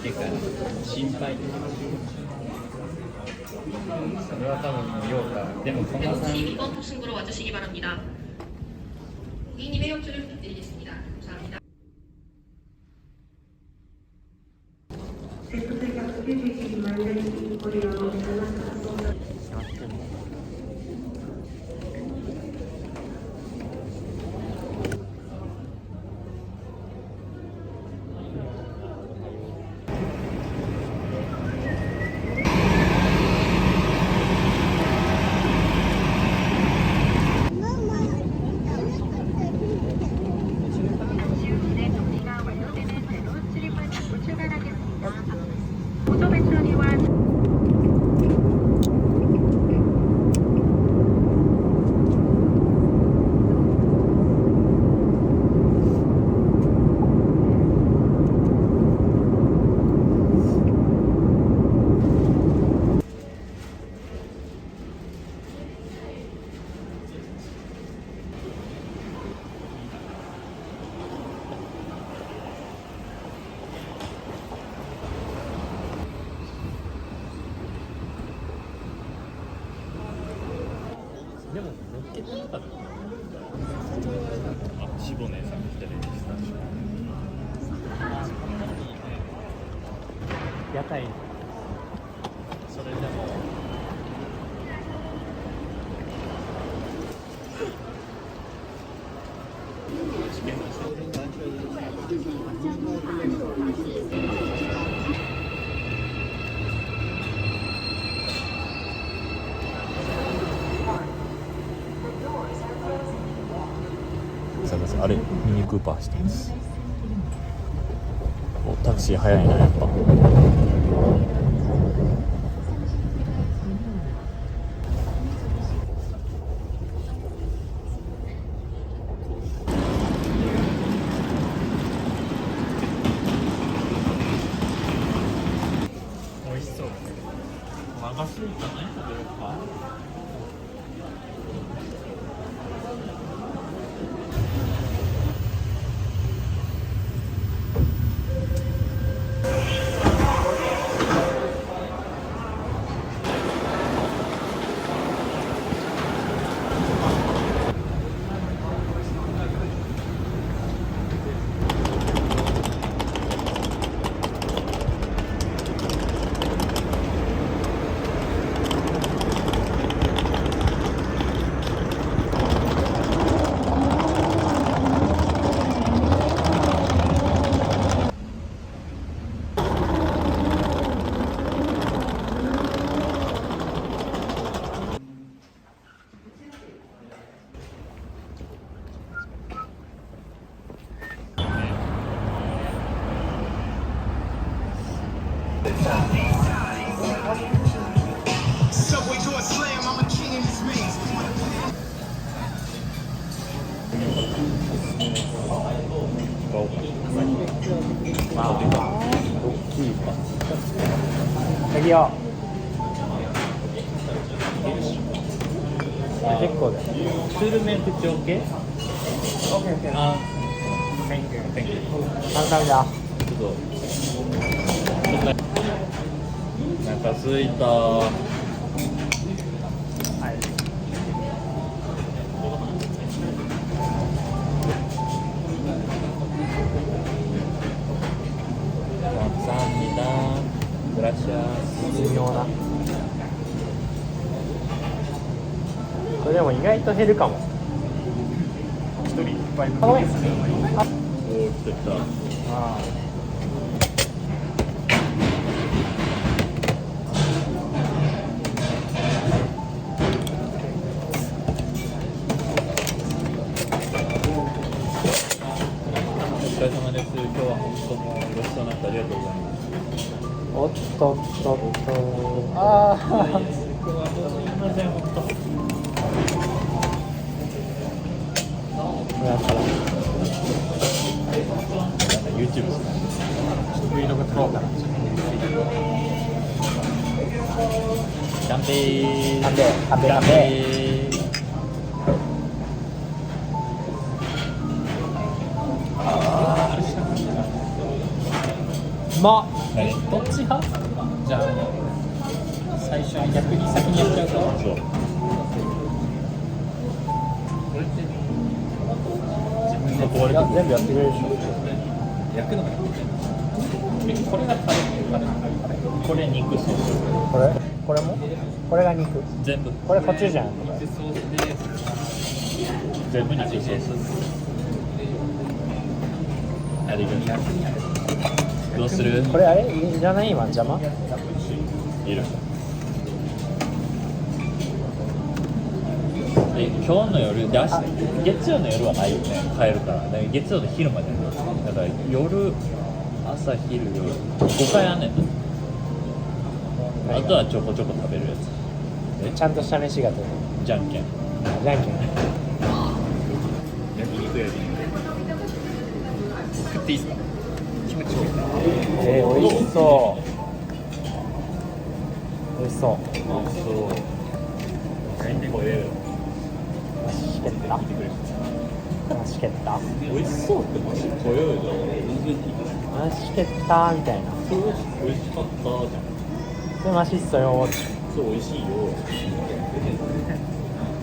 てから心配。それは多分見ようか。でもこんなさん 2번 탑승구로 와주시기 바랍니다. 고객님의 협조를 부탁드리겠습니다. 감사합니다.でも乗っけてなかった。あ、しぼねさん来てるピスタチオ。屋台。それでも。あれミニクーパーしてます。おタクシー早いなやっぱ。美味しそう。和菓子じゃない食べようか。저기요. 됐고. 스르멘 특지 오케이? 오케이, 오케이. 아, 땡큐, 땡큐. 감사합니다. 그거. なんか空いた。はい。 감사합니다. Gracias. 微妙な。これでも意外と減るかも。一人いっぱい。あ、ごめん。あ、おお、来た来た。ああ。 お疲れ様です。今日は本当もごちそうになってありがとうございます。おっとっとっと。ああ。今日はどうもすみません本当。だから。YouTube しない。Vlog 撮ろうかな。乾杯。乾杯。乾杯。乾杯。 うまっ。何どっち派？じゃあ最初に逆に先にやっちゃうと。そうこれって自分で壊れてくる全部やってくれるでしょ。焼くのがいい。これがタレこれ肉ソースこれもこれが肉。全部これコチュジャン。肉ソースで全部肉ソースありがとうどうするこれあれいらない今邪魔。いるで今日の夜で月曜の夜はないよね帰るからね月曜の昼までだから夜朝昼夜5回あんねんなあとはちょこちょこ食べるやちゃんとした飯が取れる。つじゃんけんじゃんけん。焼肉やり食っていいですか？気持ちよい。美味しそう美味しそう。そう焼いてこれマシケッタマシケッタ美味しそうってマジこよいだマシケッタみたいな。美味しかったじゃんそれマシっそよ。そう美味しいよ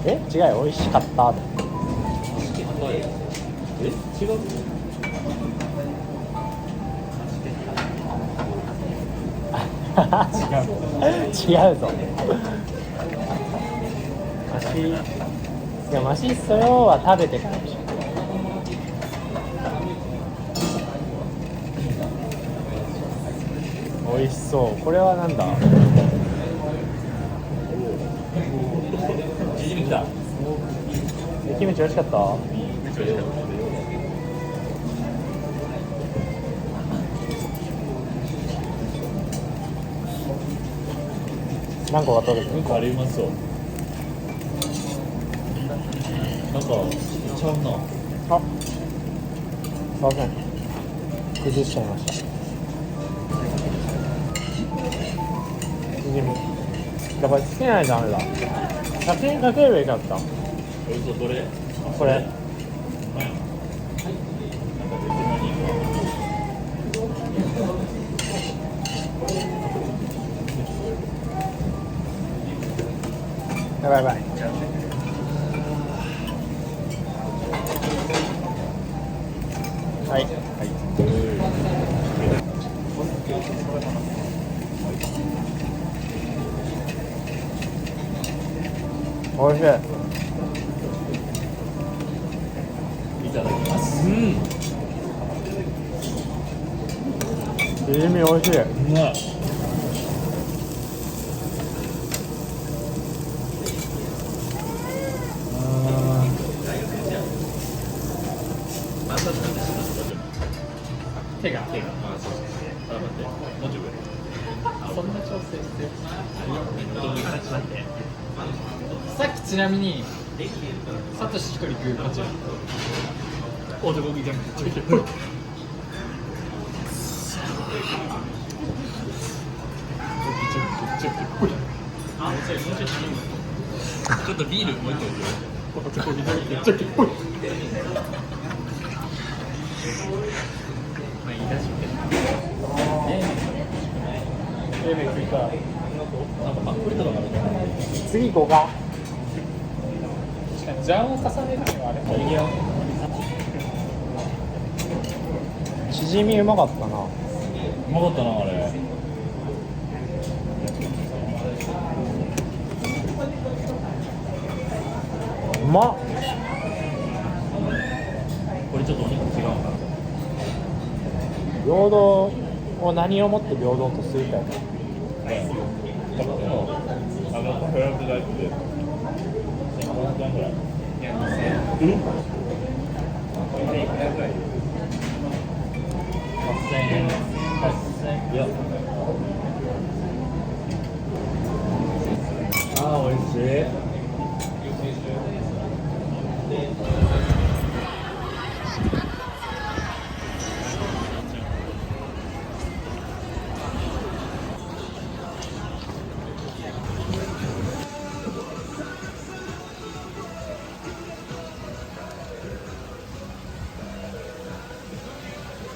違うよ美味しかった違う違うぞマシいやマシっそよは食べてからでしょ。美味しそう。これはなんだ。チヂミ来たキムチ美味しかった。めっちゃ美味しかった何個が取れてる。あれうまそうなんかちゃうなあ、すいません崩しちゃいました。チヂミやっぱりつけないとダメだ。写真かければよかった。嘘どれこれなんか別にやばいやばい。はいおいしい。いただきますチヂミおいしい。うまい手があ、そうそうそうあ、待ってもうちょい上そんな調整してる。どういう形なんでさっきちなみにサトシ一人グーこちら男気じゃんちょいちょいちょっとビールもう一個男気じゃんちょいちょいまあいいらしいけどなんかマッコリとか食べてない次行こうか。確かにジャンを重ねるにはあれもいいよ。チヂミうまかったな。うまかったなあれうまっ。これちょっとお肉違うな平等を何をもって平等とするかやな。あのフランス大好きで1500円ぐらいいや2000円8000円8000円いやあー美味しい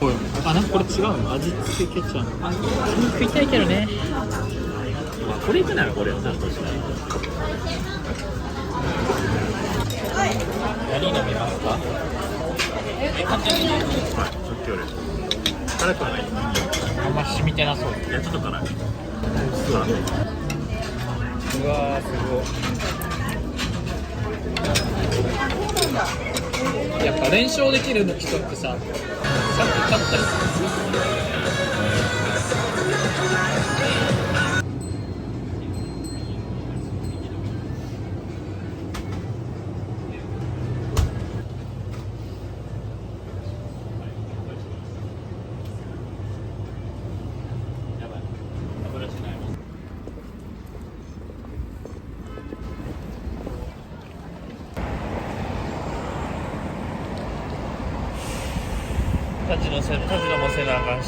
あ、なんかこれ違うの味付けケチャップ。あ、食いたいけどね。まあこれ行くならこれをちゃんとしないと。何飲みますか？簡単にね。はい、即興です。辛くはない。あんま染みてなそう。いや、ちょっと辛い。うわー、すごい。やっぱ連勝できる人ってさ、さっき勝ったりする。やばい。油しないわ。カジノもせなあかんし。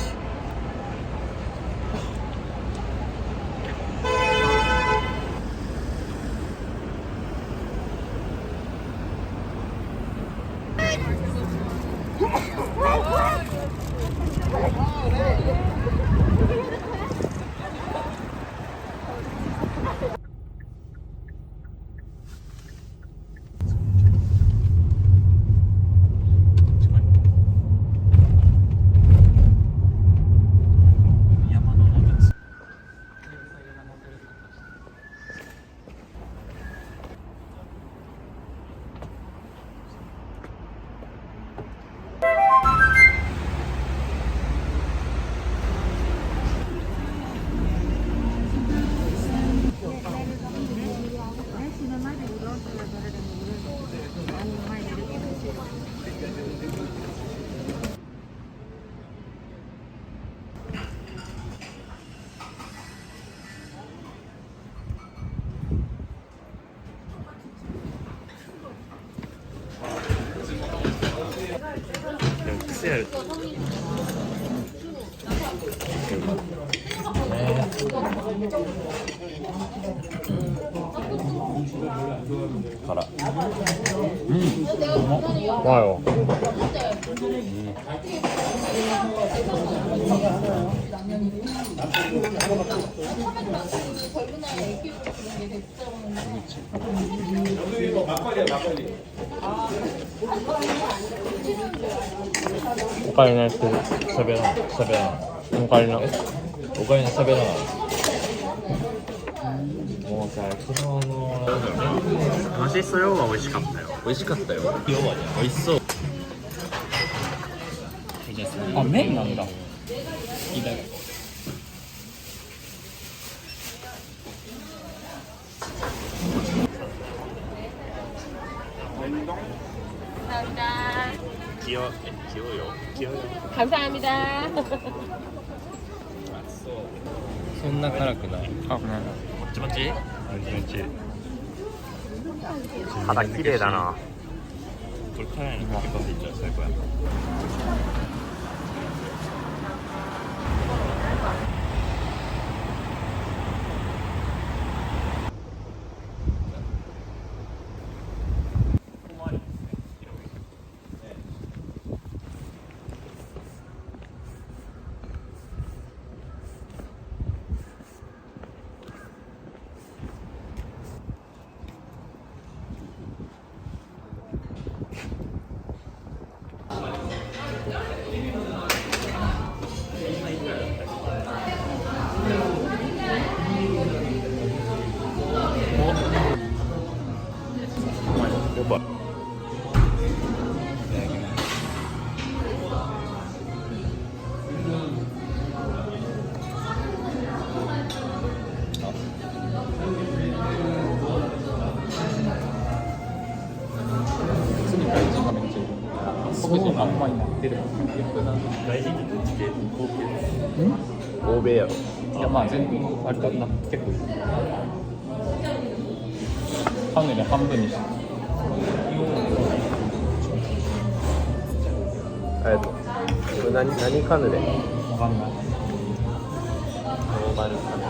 山の中です。でも癖ある。辛っ。わよ。おかえりなしてる。喋らん。おかえりな。お金喋らない。もうさ、昨日のマジそよは美味しかったよ。美味しかったよ。要はね、美味しそう。あ、麺なんだ。いいだね。清よ。 감사합니다. そんな辛くない。あ、もちもち。肌綺麗だな。これ辛いのかけ込んでいっちゃう最高や。やばい。すごいあんまになってる。大事につけ高級。欧米やろ。いや、まあ全部割とな結構カヌレ半分にして。これ何カヌレ？わかんない。ノーマルカヌレ。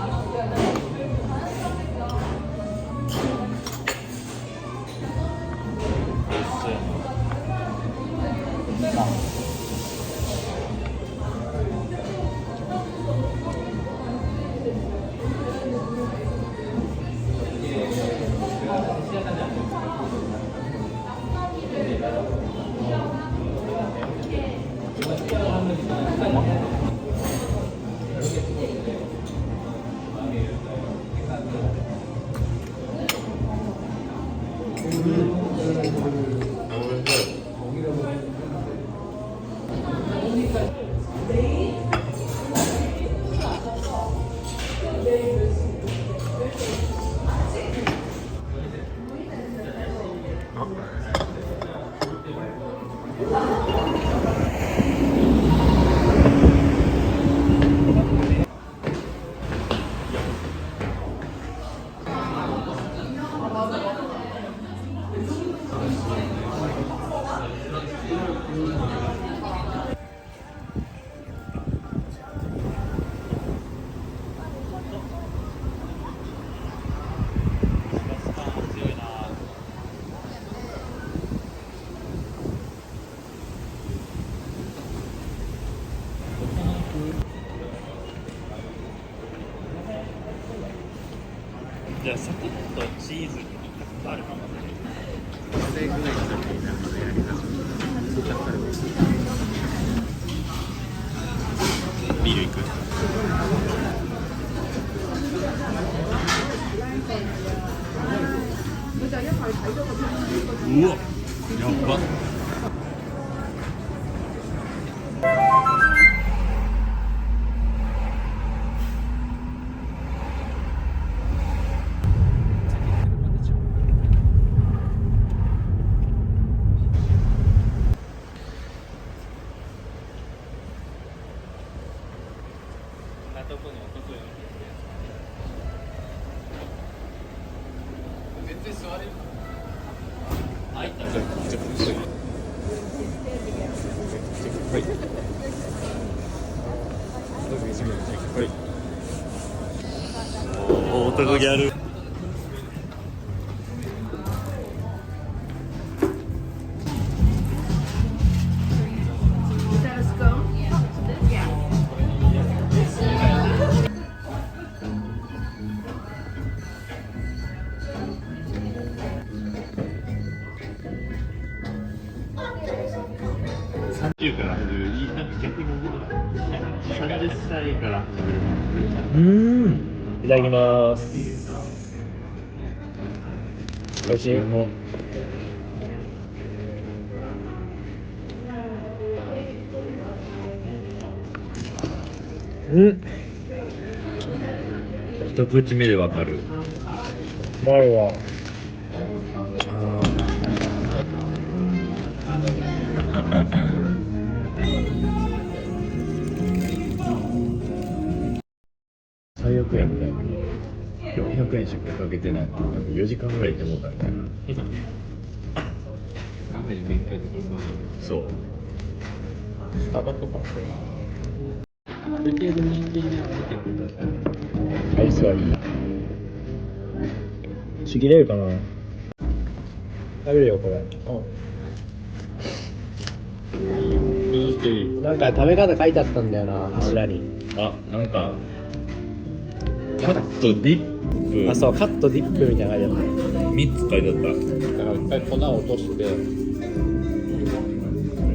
あ、じゃあサクッとチーズあるかもね。それぐらいの時になんかやり始めた。ビールいく？うわ、やばっ。とこに男よ全然座れる開いたら男ギャル。30から始める、なんか逆に30歳から始める。いただきます。おいしい。一口目でわかる。うまいわ。最悪やみたいな。400円しかかけてない。なんか4時間ぐらいいてもうたみたいな。雨で勉強とかそう。スタバとかある程度人間では出てくるアイスはいい。ちぎれるかな。食べるよこれ。なんか食べ方書いてあったんだよな、柱に。あ、なんかカットディップ。あ、そう、カットディップみたいなの書いてあっ3つ書いてあっだから一回粉を落として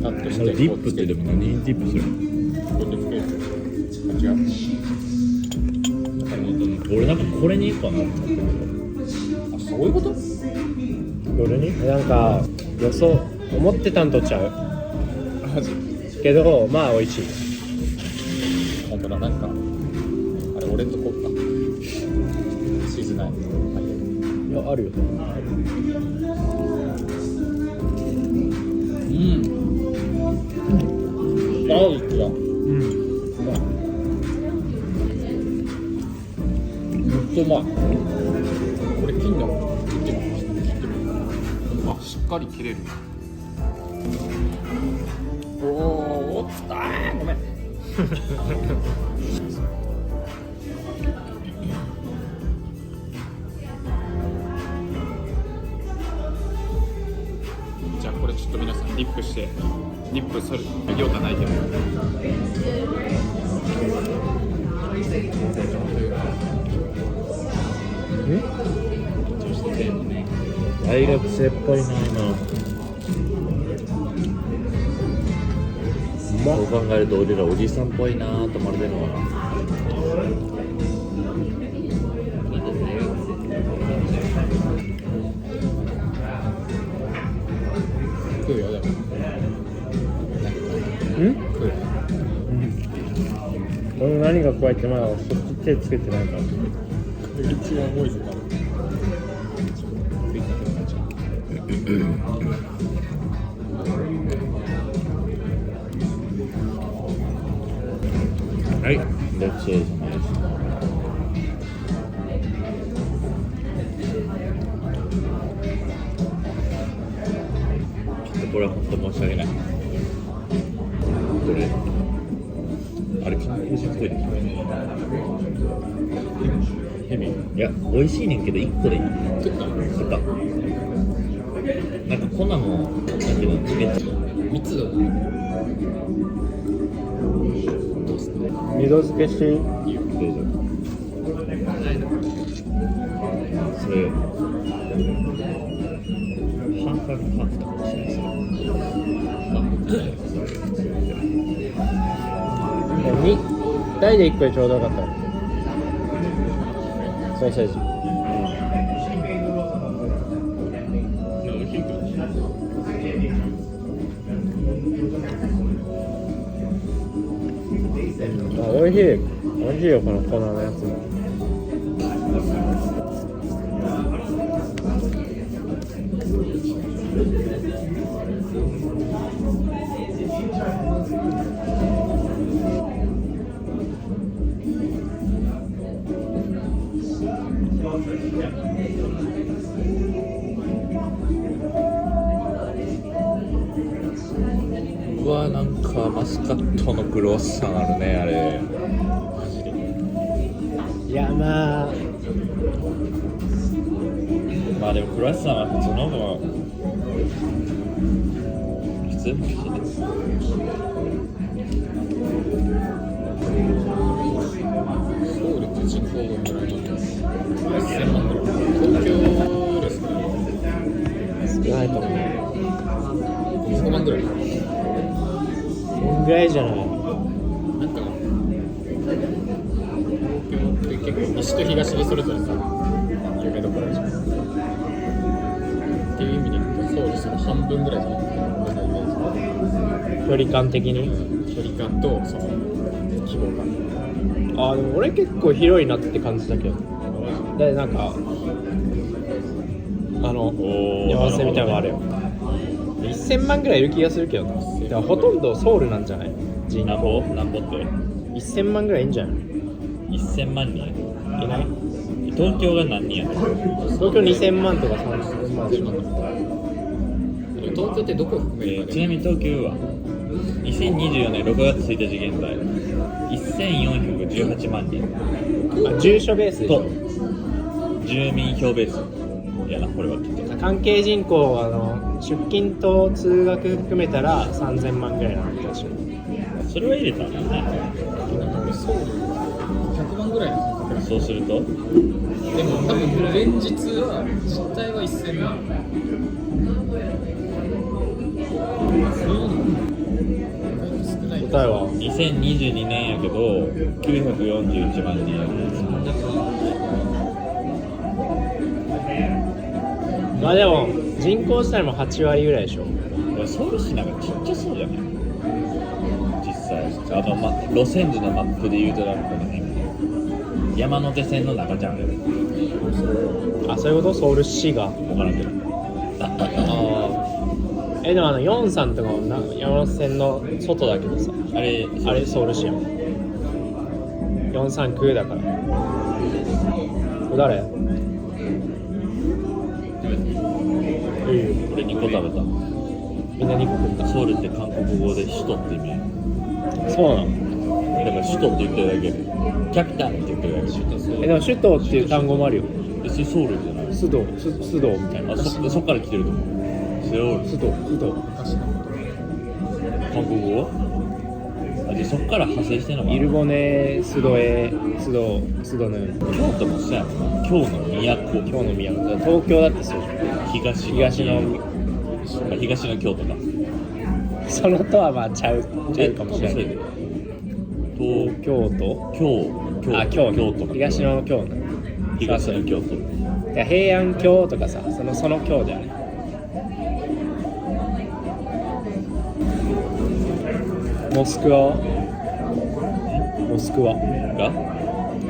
カットた。してディップってでも何にディップするの？こうやってつけるあ違う俺なんかこれにいいかなと思ってるあそういうことた。どれに？なんか予想思ってたんとちゃうマジけど、まあ美味しい。本当だなんかあれ俺んとこかチーズないいや、あるよ。あいくらうん。めっちゃうまいこれ金だもん切ってみあしっかり切れるおーあーごめんじゃあこれちょっと皆さんディップしてディップするようがないけど大学生っぽいな今。そう考えると俺らおじさんっぽいなと思われてるのかな。食うよでもうん？食う俺も何が怖いってまだそっち手つけてないから。一番重いぞ多分。はい、ごちそうさまです。ちょっとこれは本当申し訳ない。これ、あれ韓国人っぽいでしょ。ヘビ。いや、美味しいねんけど1個でいい。食った食った。なんか粉も、だけど、めっちゃ。 3つだな。二度漬けしていい？どうぞ。それ、ハーフハーフとかもしれないですよ。2大で1個でちょうどよかった。ソーセージ。美味しいけど。おいしい。おいしいよ、この粉のやつも。うわ、なんかマスカットのクロワッサンあるね、あれ。いや、まあまあでもクロワッサンは普通の方が普通も美味しいね。ソウルって人口がどれぐらいなんですか？1000万ぐらい。東京ですか？少ないと思う。100万ぐらい。こんぐらいじゃない。なんか東京って結構西と東でそれぞれさ有名どころあるじゃん。っていう意味で言うとソウルその半分ぐらいじゃない俺のイメージ。距離感的に。距離感とその規模感。ああ、でも俺結構広いなって感じだけど。で、なんか山瀬みたいなのがあるよ。1000万ぐらいいる気がするけどな。だからほとんどソウルなんじゃない？人なんぼ口なんぼって1000万ぐらいいいんじゃない？ 1000万人。いない？東京が何人やねん。東京2000万とか3000万でしょ。東京ってどこを含めるかで。ちなみに東京は2024年6月1日現在1418万人あ、住所ベースでしとょ。住民票ベースやな、これはきっと。関係人口は出勤と通学含めたら3000万ぐらいなんだし。それは入れたらね。なんか俺ソウル100万ぐらいの感覚なんそうするとでも多分現実は実態は1000万。そういうの意外と少ない。答えは2022年やけど941万人やね。まあでも人口自体も8割ぐらいでしょ。ソウル市なんかちっちゃそうじゃない実際。路線図のマップで言うとなんかね、山手線の中じゃんあれ。あ、そういうこと？ソウル市が。分からんけど。でもヨンさんとかも山手線の外だけどさ、あれソウル市やん。439だから。誰？俺2個食べた。みんな2個食った。ソウルって韓国語で首都って意味や。そうなの？だから首都って言ってるだけでキャピタルって言ってるだけで。でも首都っていう単語もあるよ。別にソウルじゃない。スドみたいな。そっから来てると思う。ソウル。スド。韓国語？あ、じゃあそっから派生してんのかな。イルボネ、スドヌ。京都もそうやもんな。京の都。今日の宮古。東京だってそうじゃん。東の京都か。そのとはまあちゃうかもしれない。東京都？京都。東の京ね。東の京都。平安京とかさ、その京だよね。モスクワ？モスクワが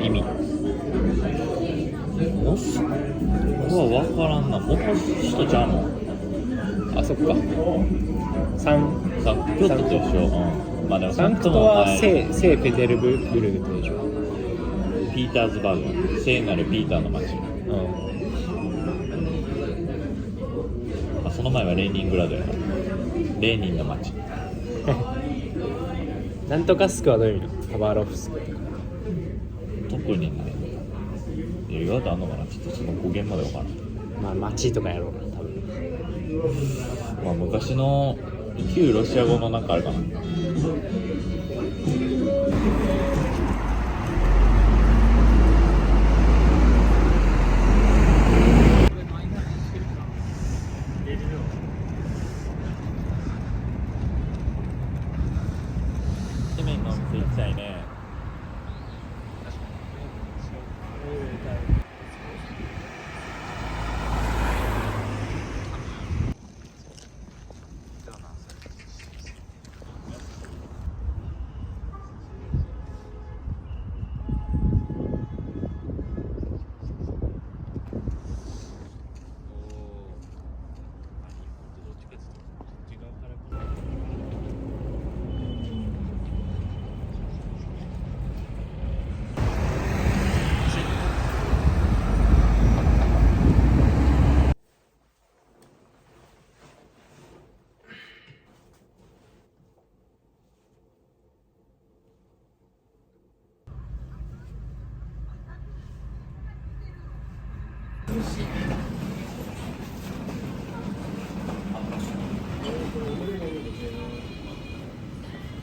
意味。モスクワ分からんな。元首都ちゃうもん。あ、そっか。サン京都と一緒。うん、まあでもサンクトは聖聖ペテルブルクでしょ。ピーターズバーグ、聖なるピーターの町。その前はレーニングラードやから。レーニンの町。なんとかスクはどういう意味なの？ハバーロフスク。特にね、意外とあんのかな。ちょっとその語源まで分からん。まあ町とかやろうな、多分。まあ昔の旧ロシア語のなんかあるかな。セメンのお店行きたいね。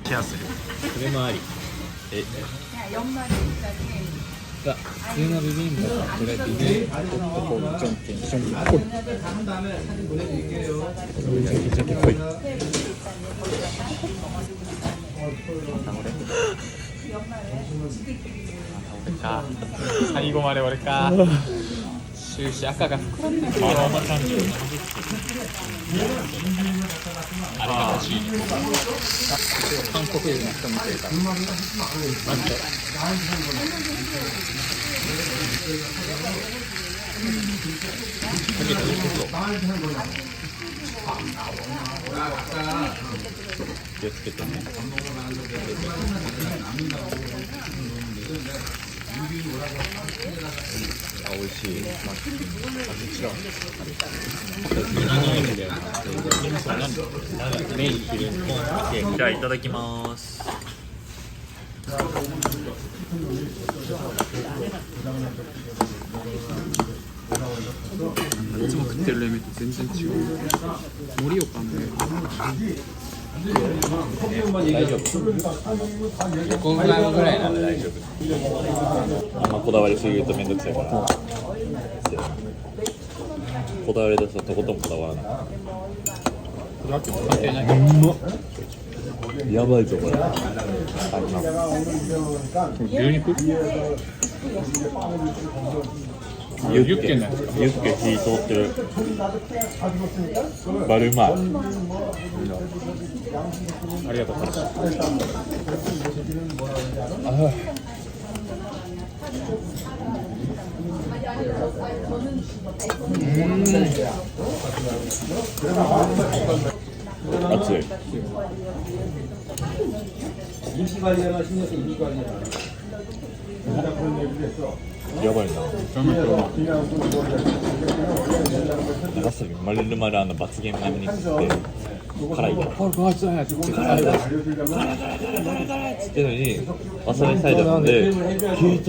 シェアする。それもあり。さあ、普通のビビンバとこれビビンバとこうじゃんけん一緒にこい。じゃんけんこい。最後まで俺か。終始赤が膨らんでくるよ。あれが欲しい。韓国人の人見てるから。マジで。気をつけてね。あ、美味しい。じゃあいただきます。いつも食ってる冷麺と全然違う。盛岡の大丈夫。5グラムぐらいなら大丈夫。あんまこだわりすぎるとめんどくさいから。こだわりだととことんこだわらない。関係ない。やばいぞこれ。牛肉？ユッケのやつか。ユッケ火通ってる。バルうまい。ありがとうございます。熱い。やばいな。長崎丸々罰ゲーム並みに食って辛いよ。辛いっつってのにわさびサイダー飲んで聞いた。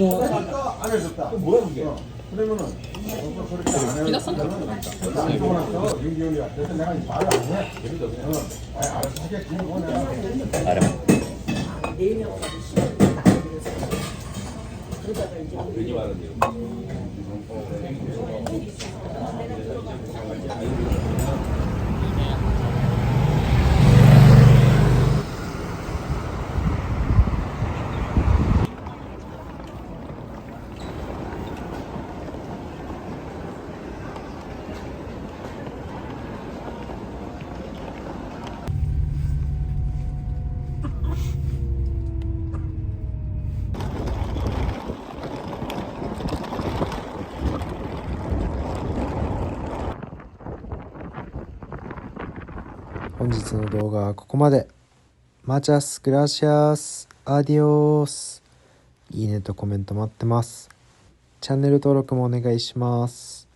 木田さんかな。あれも本日の動画はここまで。マチャス、グラシアス、アディオス。いいねとコメント待ってます。チャンネル登録もお願いします。